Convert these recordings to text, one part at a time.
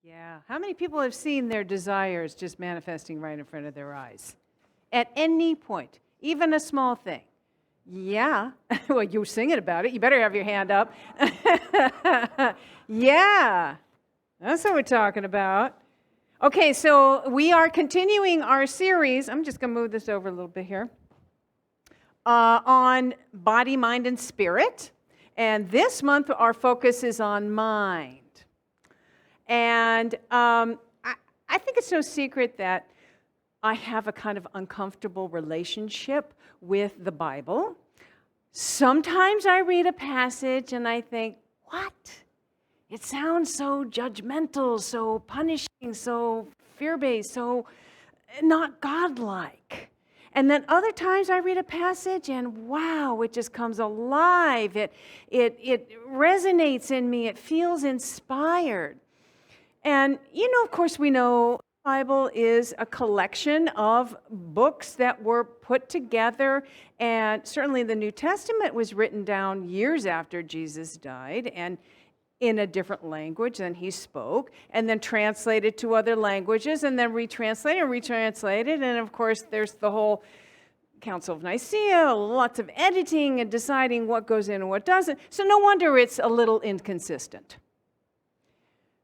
Yeah. How many people have seen their desires just manifesting right in front of their eyes? At any point, even a small thing. Yeah. Well, you were singing about it. You better have your hand up. Yeah. That's what we're talking about. Okay, so we are continuing our series. I'm just going to move this over a little bit here. On body, mind, and spirit. And this month, our focus is on mind. And I think it's no secret that I have a kind of uncomfortable relationship with the Bible. Sometimes I read a passage and I think, what? It sounds so judgmental, so punishing, so fear-based, so not godlike. And then other times I read a passage and wow, it just comes alive. It resonates in me. It feels inspired. And, of course, we know the Bible is a collection of books that were put together, and certainly the New Testament was written down years after Jesus died, and in a different language than he spoke, and then translated to other languages, and then retranslated, and of course, there's the whole Council of Nicaea, lots of editing and deciding what goes in and what doesn't, so no wonder it's a little inconsistent.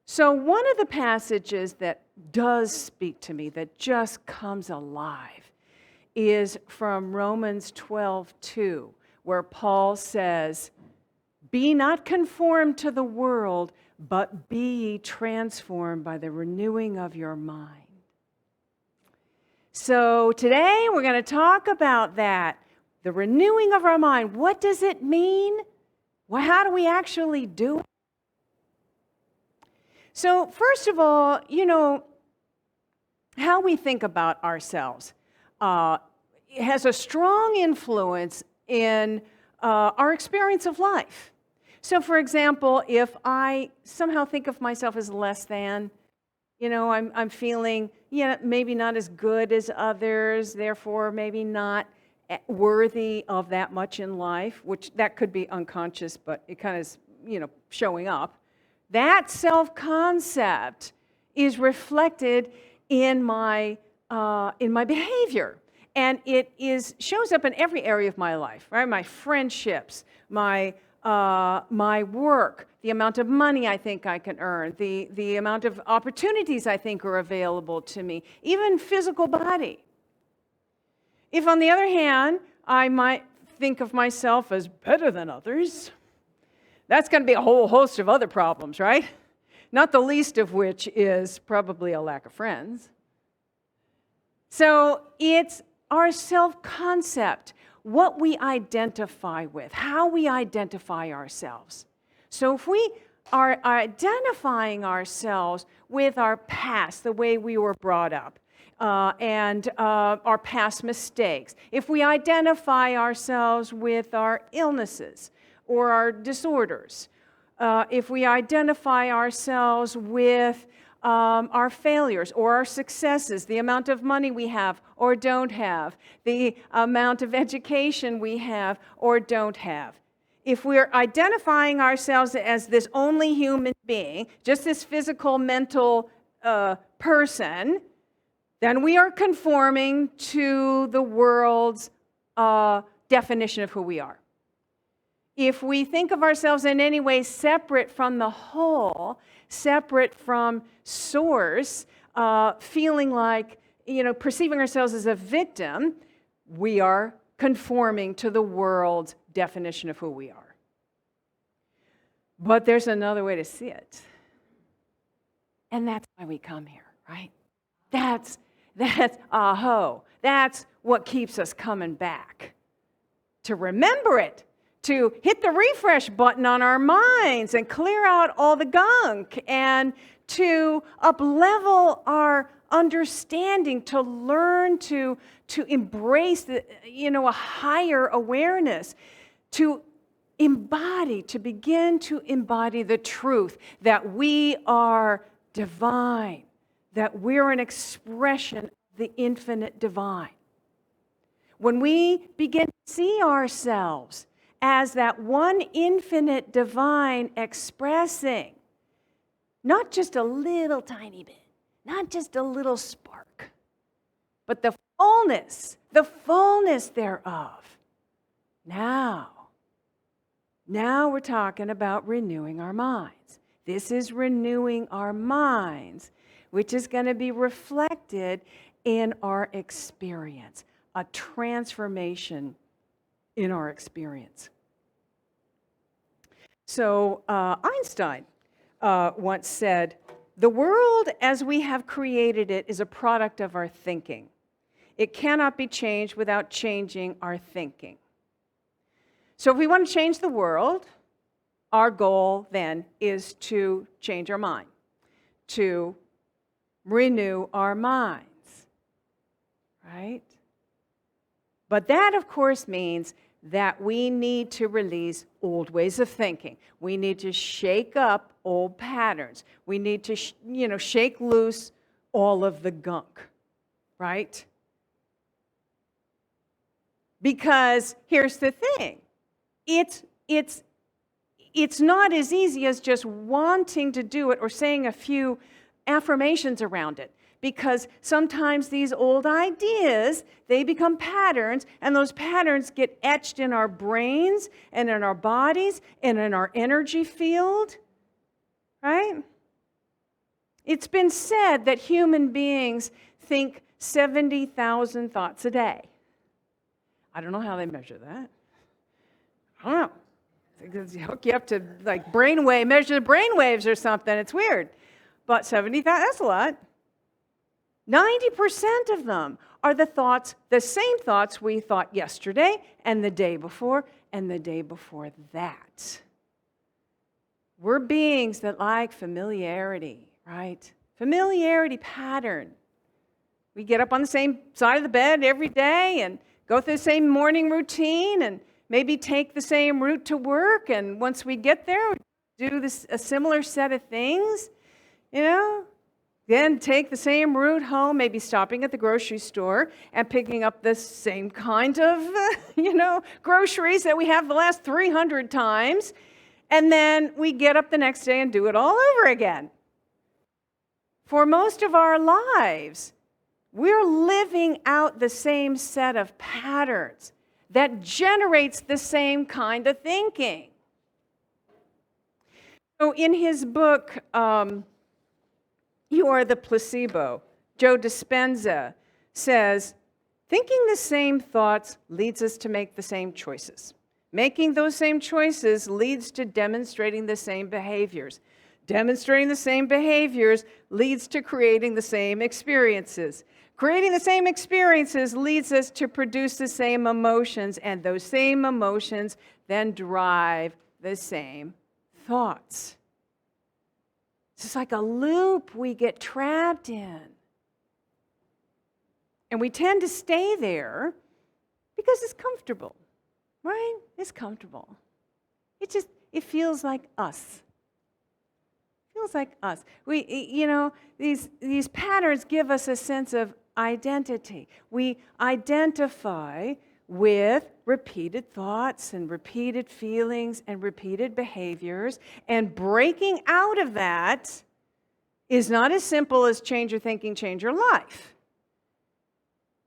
So one of the passages that does speak to me, that just comes alive, is from Romans 12:2, where Paul says, "Be not conformed to the world, but be ye transformed by the renewing of your mind." So today we're going to talk about that, the renewing of our mind. What does it mean? Well, how do we actually do it? So first of all, how we think about ourselves has a strong influence in our experience of life. So for example, if I somehow think of myself as less than, I'm feeling, maybe not as good as others, therefore maybe not worthy of that much in life, which that could be unconscious, but it kind of is, showing up. That self-concept is reflected in my behavior, and it shows up in every area of my life, right? My friendships, my work, the amount of money I think I can earn, the amount of opportunities I think are available to me, even physical body. If, on the other hand, I might think of myself as better than others, that's going to be a whole host of other problems, right? Not the least of which is probably a lack of friends. So it's our self-concept, what we identify with, how we identify ourselves. So if we are identifying ourselves with our past, the way we were brought up, and our past mistakes, if we identify ourselves with our illnesses, or our disorders, if we identify ourselves with our failures or our successes, the amount of money we have or don't have, the amount of education we have or don't have. If we're identifying ourselves as this only human being, just this physical, mental person, then we are conforming to the world's definition of who we are. If we think of ourselves in any way separate from the whole, separate from source, feeling like, perceiving ourselves as a victim, we are conforming to the world's definition of who we are. But there's another way to see it. And that's why we come here, right? That's what keeps us coming back. To remember it. To hit the refresh button on our minds and clear out all the gunk, and to up-level our understanding, to learn to embrace a higher awareness, to begin to embody the truth that we are divine, that we're an expression of the infinite divine. When we begin to see ourselves as that one infinite divine expressing Not just a little tiny bit, not just a little spark, but the fullness thereof. Now we're talking about renewing our minds. This is renewing our minds, which is going to be reflected in our experience, a transformation in our experience. So Einstein once said, "The world as we have created it is a product of our thinking. It cannot be changed without changing our thinking." So if we want to change the world, our goal then is to change our mind, to renew our minds, right? But that, of course, means that we need to release old ways of thinking. We need to shake up old patterns. We need to, shake loose all of the gunk, right? Because here's the thing. It's not as easy as just wanting to do it or saying a few affirmations around it. Because sometimes these old ideas, they become patterns, and those patterns get etched in our brains and in our bodies and in our energy field, right? It's been said that human beings think 70,000 thoughts a day. I don't know how they measure that. I don't know. They hook you up to measure the brain waves or something. It's weird. But 70,000, that's a lot. 90% of them are the same thoughts we thought yesterday and the day before and the day before that. We're beings that like familiarity, right? Familiarity pattern. We get up on the same side of the bed every day and go through the same morning routine and maybe take the same route to work. And once we get there, do a similar set of things, Then take the same route home, maybe stopping at the grocery store and picking up the same kind of, groceries that we have the last 300 times. And then we get up the next day and do it all over again. For most of our lives, we're living out the same set of patterns that generates the same kind of thinking. So in his book, You Are the Placebo, Joe Dispenza says, thinking the same thoughts leads us to make the same choices. Making those same choices leads to demonstrating the same behaviors. Demonstrating the same behaviors leads to creating the same experiences. Creating the same experiences leads us to produce the same emotions, and those same emotions then drive the same thoughts. It's just like a loop we get trapped in. And we tend to stay there because it's comfortable, right? It's comfortable. It feels like us. It feels like us. These patterns give us a sense of identity. We identify with repeated thoughts and repeated feelings and repeated behaviors, and breaking out of that is not as simple as change your thinking, change your life,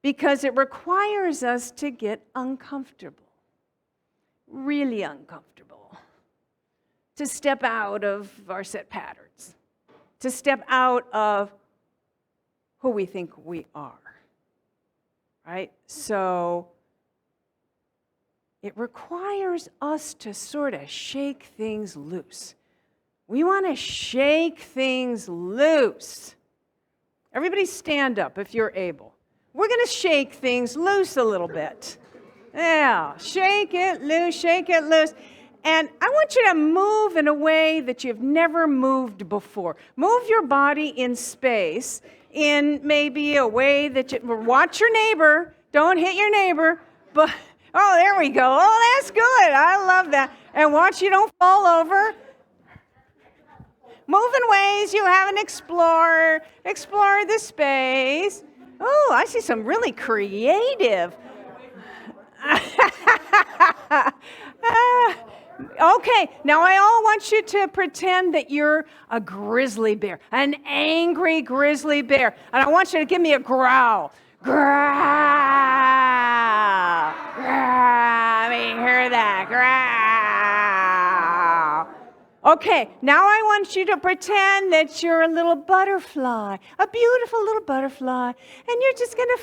because it requires us to get uncomfortable, really uncomfortable, to step out of our set patterns, to step out of who we think we are, right? So it requires us to sort of shake things loose. We want to shake things loose. Everybody stand up if you're able. We're going to shake things loose a little bit. Yeah, shake it loose, shake it loose. And I want you to move in a way that you've never moved before. Move your body in space in maybe a way that watch your neighbor. Don't hit your neighbor. But, oh, there we go. Oh, that's good. I love that. And watch you don't fall over. Move in ways you haven't explored. Explore the space. Oh, I see some really creative. Okay, now I all want you to pretend that you're a grizzly bear, an angry grizzly bear. And I want you to give me a growl. Growl. Growl. Let me hear that. Growl. Okay, now I want you to pretend that you're a little butterfly, a beautiful little butterfly, and you're just going to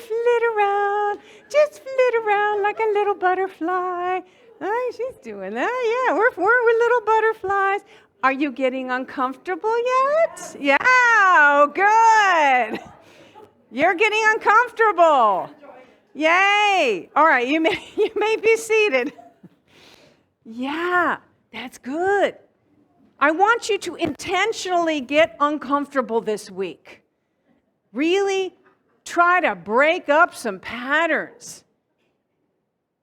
just flit around like a little butterfly. Oh, she's doing that. Yeah, we're little butterflies. Are you getting uncomfortable yet? Yeah, oh, good. You're getting uncomfortable. Yay. All right, you may be seated. Yeah, that's good. I want you to intentionally get uncomfortable this week. Really try to break up some patterns.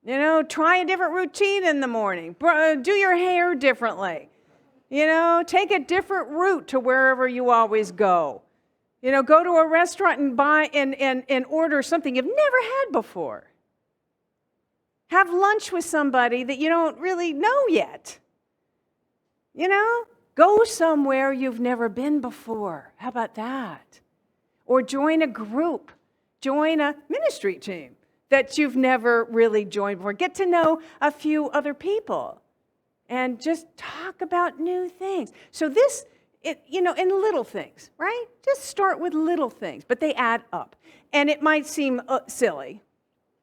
Try a different routine in the morning. Do your hair differently. Take a different route to wherever you always go. Go to a restaurant and buy and order something you've never had before. Have lunch with somebody that you don't really know yet. Go somewhere you've never been before. How about that? Or join a group. Join a ministry team that you've never really joined before. Get to know a few other people and just talk about new things. So in little things, right? Just start with little things, but they add up. And it might seem silly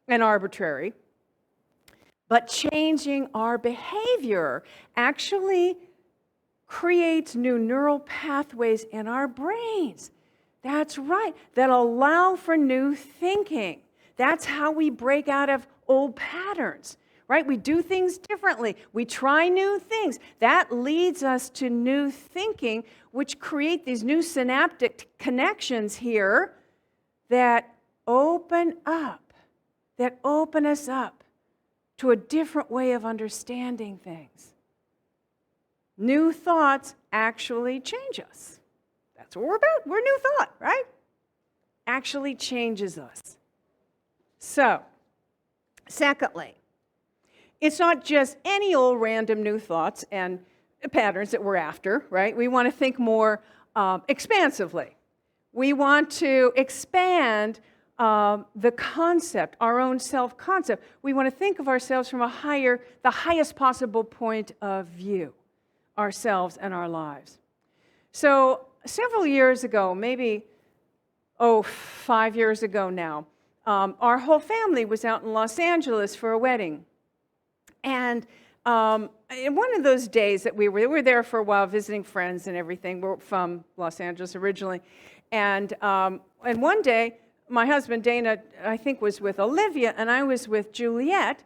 and arbitrary, but changing our behavior actually creates new neural pathways in our brains. That's right, that allow for new thinking. That's how we break out of old patterns, right? We do things differently. We try new things. That leads us to new thinking, which create these new synaptic connections here that open us up to a different way of understanding things. New thoughts actually change us. That's what we're about. We're new thought, right? Actually changes us. So, secondly, it's not just any old random new thoughts and patterns that we're after, right? We want to think more expansively. We want to expand the concept, our own self-concept. We want to think of ourselves from the highest possible point of view, ourselves and our lives. So several years ago, maybe 5 years ago now, our whole family was out in Los Angeles for a wedding. And in one of those days that we were there for a while visiting friends and everything. We're from Los Angeles originally. And one day, my husband, Dana, I think was with Olivia, and I was with Juliet,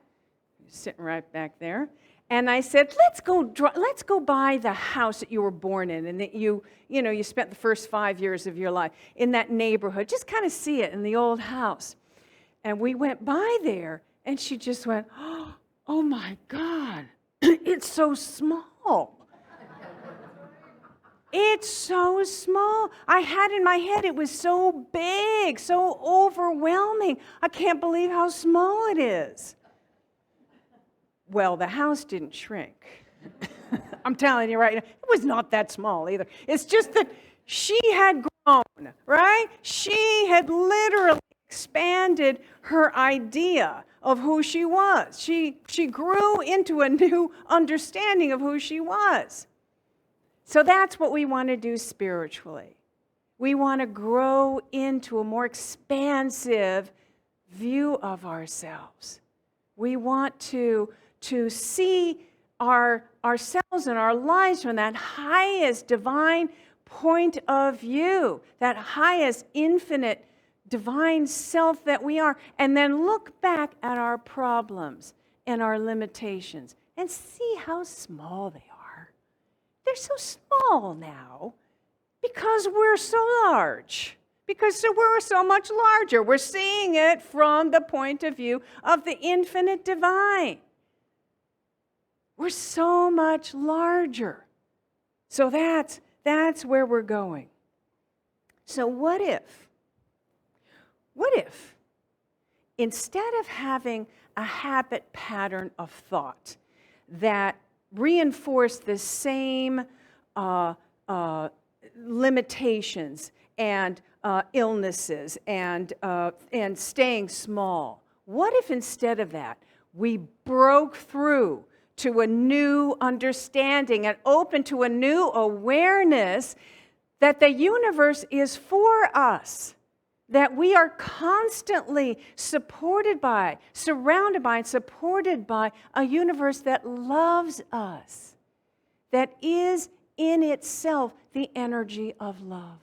sitting right back there. And I said, let's go buy the house that you were born in and that you spent the first 5 years of your life in that neighborhood. Just kind of see it in the old house. And we went by there, and she just went, oh my God, it's so small. It's so small. I had in my head it was so big, so overwhelming. I can't believe how small it is. Well, the house didn't shrink. I'm telling you right now, it was not that small either. It's just that she had grown, right? She had literally expanded her idea of who she was. She grew into a new understanding of who she was. So that's what we want to do spiritually. We want to grow into a more expansive view of ourselves. We want to see ourselves and our lives from that highest divine point of view, that highest infinite divine self that we are, and then look back at our problems and our limitations and see how small they are. They're so small now because we're so large, because we're so much larger. We're seeing it from the point of view of the infinite divine. We're so much larger. So that's where we're going. So what if instead of having a habit pattern of thought that reinforce the same limitations and illnesses and staying small. What if instead of that, we broke through to a new understanding and open to a new awareness that the universe is for us, that we are constantly supported by, surrounded by, and supported by a universe that loves us, that is in itself the energy of love,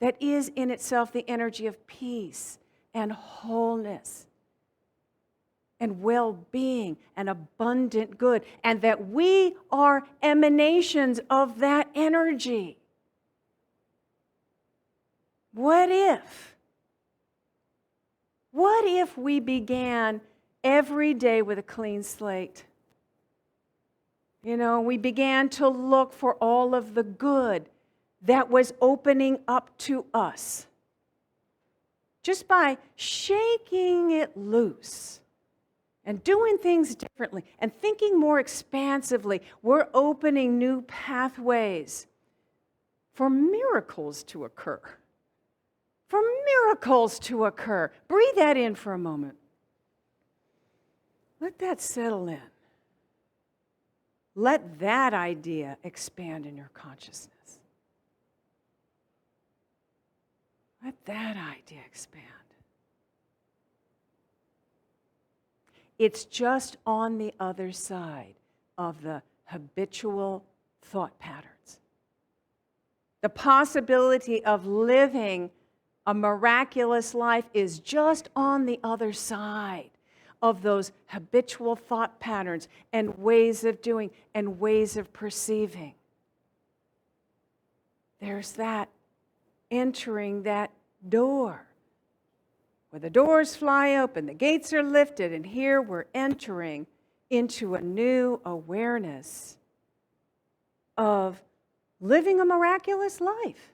that is in itself the energy of peace and wholeness and well-being and abundant good, and that we are emanations of that energy. What if we began every day with a clean slate? You know, we began to look for all of the good that was opening up to us. Just by shaking it loose and doing things differently and thinking more expansively, we're opening new pathways for miracles to occur. For miracles to occur. Breathe that in for a moment. Let that settle in. Let that idea expand in your consciousness. Let that idea expand. It's just on the other side of the habitual thought patterns. The possibility of living a miraculous life is just on the other side of those habitual thought patterns and ways of doing and ways of perceiving. There's that entering that door where the doors fly open, the gates are lifted, and here we're entering into a new awareness of living a miraculous life.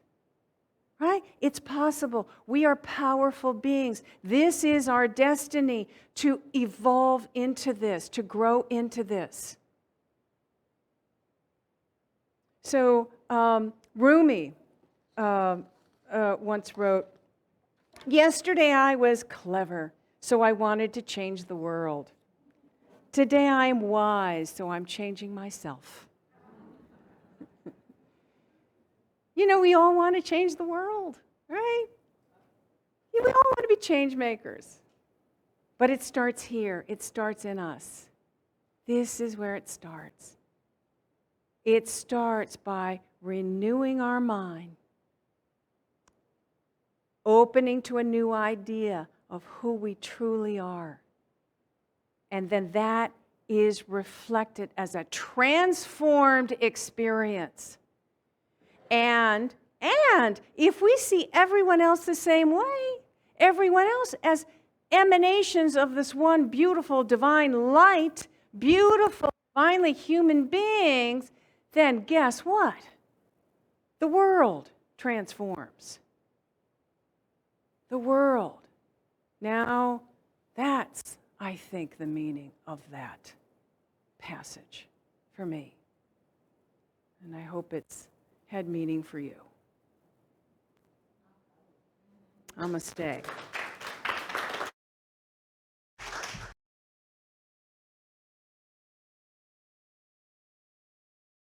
Right? It's possible. We are powerful beings. This is our destiny to evolve into this, to grow into this. So Rumi once wrote, "Yesterday I was clever, so I wanted to change the world. Today I am wise, so I'm changing myself." You know, we all want to change the world, right? We all want to be change makers. But it starts here. It starts in us. This is where it starts. It starts by renewing our mind, opening to a new idea of who we truly are. And then that is reflected as a transformed experience. And if we see everyone else the same way, everyone else as emanations of this one beautiful divine light, beautiful, divinely human beings, then guess what? The world transforms. The world. Now, that's, I think, the meaning of that passage for me. And I hope it's had meaning for you. Namaste.